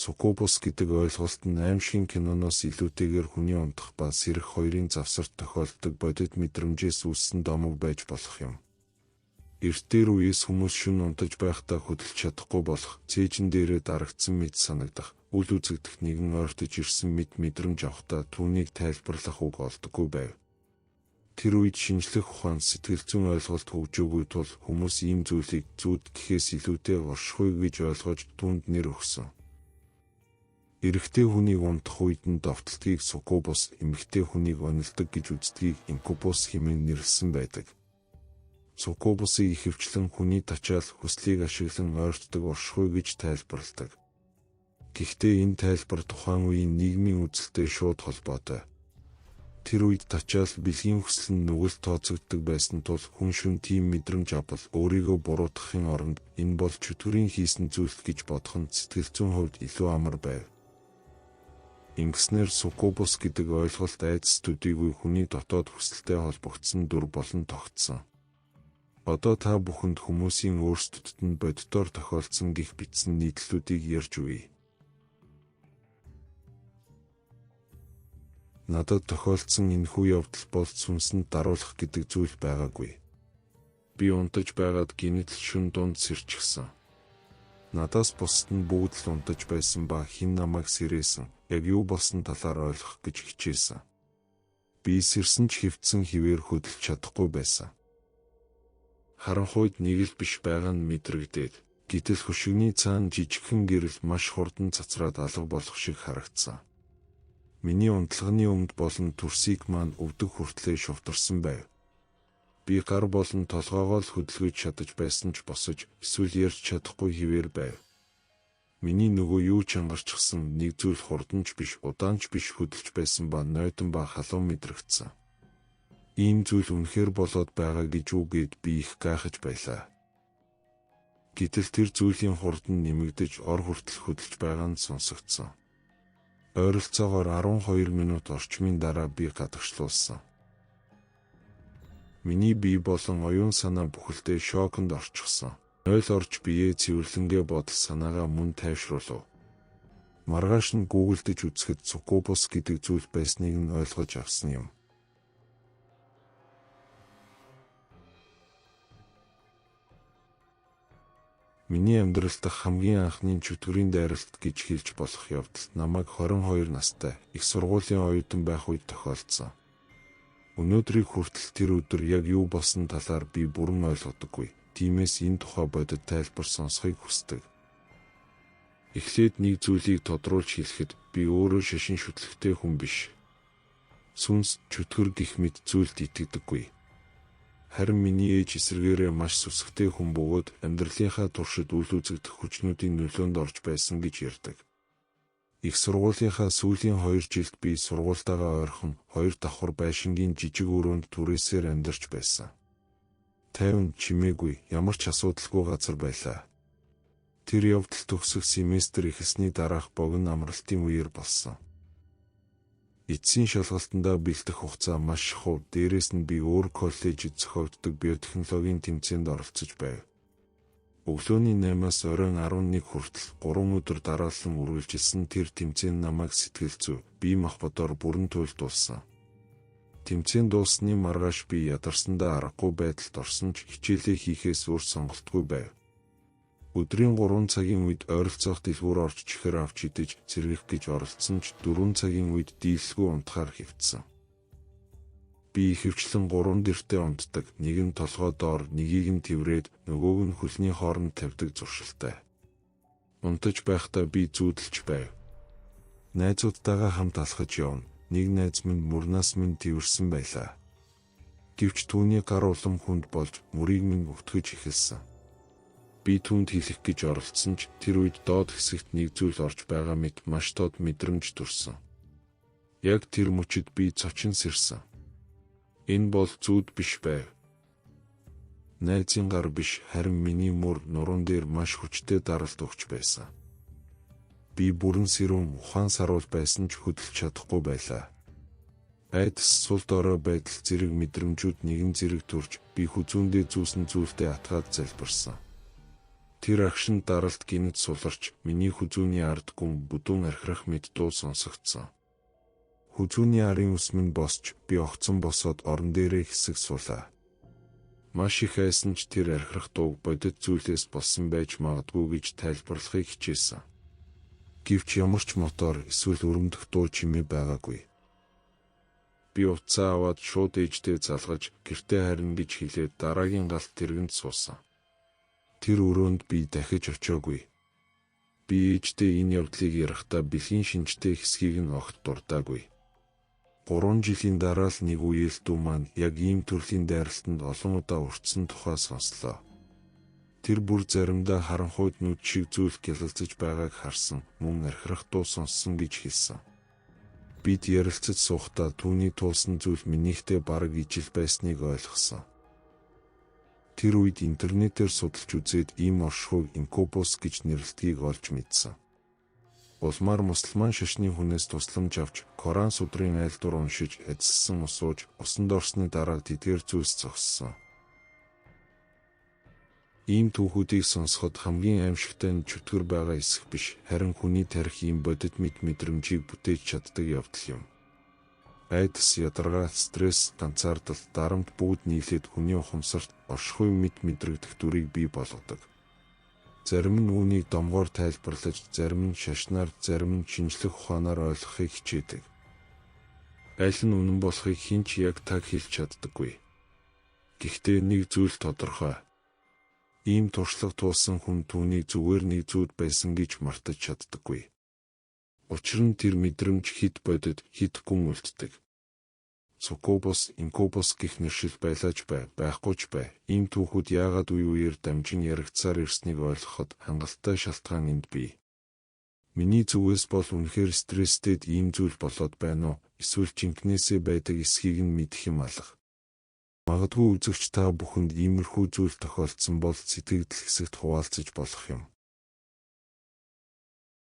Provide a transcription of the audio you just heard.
Суккубус гэдэг ойлголт нь аимшигын киноноос илүүтэйгээр хүний унтах ба сэрэх хоёрын завсарт тохиолддог бодит мэдрэмжээс үүссэн домог байж болох юм. Эртээр үеэс хүмүүс шөнө унтаж байхдаа хөдөлж чадахгүй болох, цээжин дээрээ дарагдсан мэт санагдах, үл үзэгдэх нэгэн ойртож ирсэн мэт мэдрэмж авахдаа түүнийг тайлбарлах үг олдоггүй байв. Тэр үед шинжлэх ухаан сэтгэл зүйн ойлголт хөгжөөгүй тул хүмүүс ийм зүйлийг зүуд гэхээс илүүтэй оршихуй гэж ойлгож түүнд нэр өгсөн. Эрэгтэй хүнийг унтах үед нь довтлтгийг суккубус, эмэгтэй хүнийг онилдог гэж үздгийг инкубус хэмээн нэрлсэн байдаг. Суккубусыг ихэвчлэн хүний тачаал хүслийг ашиглан ойртдог оршихуй гэж тайлбарладаг. Гэхдээ энэ тайлбар тухайн үеийн нийгмийн үзэлтэй шууд холбоотой. Тэр үед тачаал бэлгийн хүсэл нь нүгэлт тооцогддог байсан тул хүн шөнө тийм мэдрэмж авбал өөрийгөө буруутгахын оронд энэ бол чөтгөрийн хийсэн зүйл гэж бодох нь сэтгэл зүйн хувьд илүү амар байв. Ингэснээр суккубус гэдэг ойлголт айдас төдийгүй хүний дотоод хүсэлтэй холбогдсон дүр болон тогтсон. Одоо та бүхэнд хүмүүсийн өөрсдөд нь бодитоор тохиолдсон гих битсэн нийтлүүдийг ярьж өгье. Надад тохиолдсон энэхүү явдал бол сүнсэнд даруулах гэдэг зүйл байгаагүй. Би унтаж байгаад гинэт шөнө дунд сэрчихсэн. Надаас бусд нь бүгд л унтаж байсан ба хэн намайг сэрээсэн, яг юу болсон талаар ойлгох гэж хичээсэн. Би сэрсэн ч хэвдсэн хിവэр хөдөлж чадахгүй байсан. Харанхуйд нэг л биш байгаа нь мэдрэгдээд, гэтэл хөшигний цаана жижигхэн гэрэл маш хурдан цацраад алга болох шиг харагдсан. Миний унтлагын өмд болон төрсийг маань өвдөг хүртлээр шувтарсан байв. Би гар болон толгоогоо л хөдөлгөж чадаж байсан ч босож, эсвэл ярьж чадахгүй хിവэр байв. Миний нөгөө юу ч ангарчихсан, нэг зүйл хурданч биш, удаанч биш хөдөлж байсан ба нойтон ба халуун мэдрэгдсэн. Ийм зүйл үнэхээр болоод байгаа гэж үгээд би их гайхаж байлаа. Гэтэл тэр зүйлийн хурдан нэмэгдэж ор хүртэл хөдөлж байгаа нь сонсогдсон. Ойролцоогоор 12 минут орчмын дараа би гадагшлуулсан. Миний бие болон оюун санаа бүхэлдээ шоконд орчихсон. Ойл орж биеэ цэвэрлэнгээ бодол санаагаа мөн тайвшруулав. Маргааш нь гуглдж үзэхэд суккубус гэдэг зүйл байсныг нь ойлгож авсан юм. Миний амьдрал дахь хамгийн анхны чөтгөрийн дайралт гэж хэлж болох явдал намайг 22 настай их сургуулийн оюутан байх үед тохиолдсон. Өнөөдрийг хүртэл тэр өдөр яг юу болсон талаар би бүрэн ойлгодоггүй. Тиймээс энэ тухай бодит тайлбар сонсхийг хүсдэг. Эхлээд нэг зүйлийг тодруулж хэлэхэд би өөрөө шашин шүтлэгтэй хүн биш. Сүнс, чөтгөр гэх мэт зүйлд итгэдэггүй. Харин миний ээж эсэргээрээ маш сүсгтэй хүн бөгөөд амьдралынхаа туршид үл үзэгдэх хүчнүүдийн нөлөөнд орж байсан гэж ярьдаг. Их сургуулийнхаа сүүлийн 2 жилд би сургуультайгаа ойрхон 2 давхар байшингийн жижиг өрөөнд түрээсээр амьдарч байсан. Тайван чимээгүй, ямар ч асуудалгүй газар байлаа. Тэр явдал төгсөх семестр эхэлсний дараах богино амралтын үеэр болсон. Эцсийн шалгалтандаа бэлдэх хугацаа маш хов, дээрээс нь би өөр коллежид зохиогддог биотехнологийн тэмцээнд оролцож байв. Өглөөний 8-аас оройн 11 хүртэл 3 өдөр дараалан үргэлжилсэн тэр тэмцээн намайг сэтгэл зүй, бие махбодоор бүрэн туйлдуулсан. Тэмцээн дууссаны маргааш би ядарсандаа аргагүй байдалд орсон ч хичээлээ хийхээс өөр сонголтгүй байв. Өдрийн 3 цагийн үед ойролцоох дэлгүүр орж чихэр авч идэж зэрэгэх гэж оролцсон ч 4 цагийн үед дийлэлгүй унтахаар хэвтсэн. Би ихэвчлэн 3 дэртээ унтдаг, нэг нь толгой доор, нэгийг нь тэврээд, нөгөөг нь хөлний хооронд тавьдаг зуршилтай. Унтаж байхдаа би зүүдэлж байв. Найзуудтайгаа хамт алхаж явна. Нэг найз минь мөрнаас минь тэвэрсэн байлаа. Гэвч түүний гар улам хүнд болж мөрийг минь өвтгөж эхэлсэн. Би түүнд хэлэх гэж оролцсон ч тэр үед доод хэсэгт нэг зүйл орж байгаа мэт маш тод мэдрэмж төрсөн. Яг тэр мөчид би цочин сэрсэн. Энэ бол зүүд биш байв. Найзын гар биш, харин миний мөр нуруунд дээр маш хүчтэй даралт өгч байсан. Би бүрэн сэрүүн ухаан саруул байсан ч хөдөлж чадахгүй байлаа. Айдас сул дорой байдал зэрэг мэдрэмжүүд нэгэн зэрэг төрж би хүзүүндээ зүүсэн зүйлтэй атгаад залбирсан. Тэр агшин даралт гинэд суларч миний хүзүүний ард гүн бүдүүн архирах мэд дуу сонсогдсон. Хүзүүний арын ус минь босч би огцон босоод орон дээрээ хэсэг суулаа. Маш их айсан ч тэр архирах дууг бодит зүйлээс болсон байж магадгүй гэж тайлбарлахыг хичээсэн. Гэвч ямар ч мотор эсвэл өрөмдөх дуу чимээ байгаагүй. Би уцаа аваад шууд ээждээ залгаж гэртээ харин гэж хэлээд дараагийн галт тэргэнд суусан. Тэр өрөөнд би дахиж очиагүй. Би ээждээ энэ явдлыг ярихдаа бэлгийн шинжтэй хэсгийг нь огт дурдаагүй. 3 жилийн дараа л нэг үеэл дүү маань яг ийм төрлийн дайралтанд олон удаа уртсан тухай сонслоо. Тэр бүр заримдаа харанхуйд нүд шиг зүйл гялалзаж байгааг харсан, мөн архирах дуу сонссон гэж хэлсэн. Бид ярилцаж суухдаа түүний туулсан зүйл минийхтэй бараг ижил байсныг ойлгосон. Тэр үед интернетээр судалж үзээд ийм оршихуйг инкубус гэж нэрлэдгийг олж мэдсэн. Улмаар мусульман шашны хүнээс тусламж авч Коран судрын айлдвар уншиж эзэлсэн усууж усанд орсны дараа тэдгээр зүйлс зогссон. Ийм түүхүүдийг сонсоход хамгийн аимшигтай нь чөтгөр байгаа эсэх биш, харин хүний тарих ийм бодит мэдрэмжийг бүтээж чаддаг явдал юм. Айдас, ядаргаа, стресс, ганцаардал, дарамт бүгд нийлээд хүний ухамсарт оршихуй мэдрэгдэх дүрийг бий болгодог. Зарим нь үүнийг домгоор тайлбарлаж, зарим нь шашнаар, зарим нь шинжлэх ухаанаар ойлгохыг хичээдэг. Аль нь үнэн болохыг хэн ч яг таг хэлж чаддаггүй. Гэхдээ нэг зүйл тодорхой. Ийм туршлага туулсан хүн түүний зүгээр нэг зүйл байсан гэж мартаж чаддаггүй. Учир нь тэр мэдрэмж хэд бодит, хэд гүн үлддэг. Суккубус, инкубус гэх нэршил байлаач байхгүй ч бай. Ийм түүхүүд яагаад үе үеэр дамжин яригдсаар ирснийг ойлгоход хангалттай шалтгаан энд бий. Миний зүгээс бол үнэхээр стресстэд ийм зүйл болоод байна уу? Эсвэл жинкнээсээ байдаг эсхийг нь мэдэх юм алга. Магадгүй үзэгч та бүхэнд иймэрхүү зүйл тохиолдсон бол сэтгэгдэл хэсэгт хуваалцаж болох юм.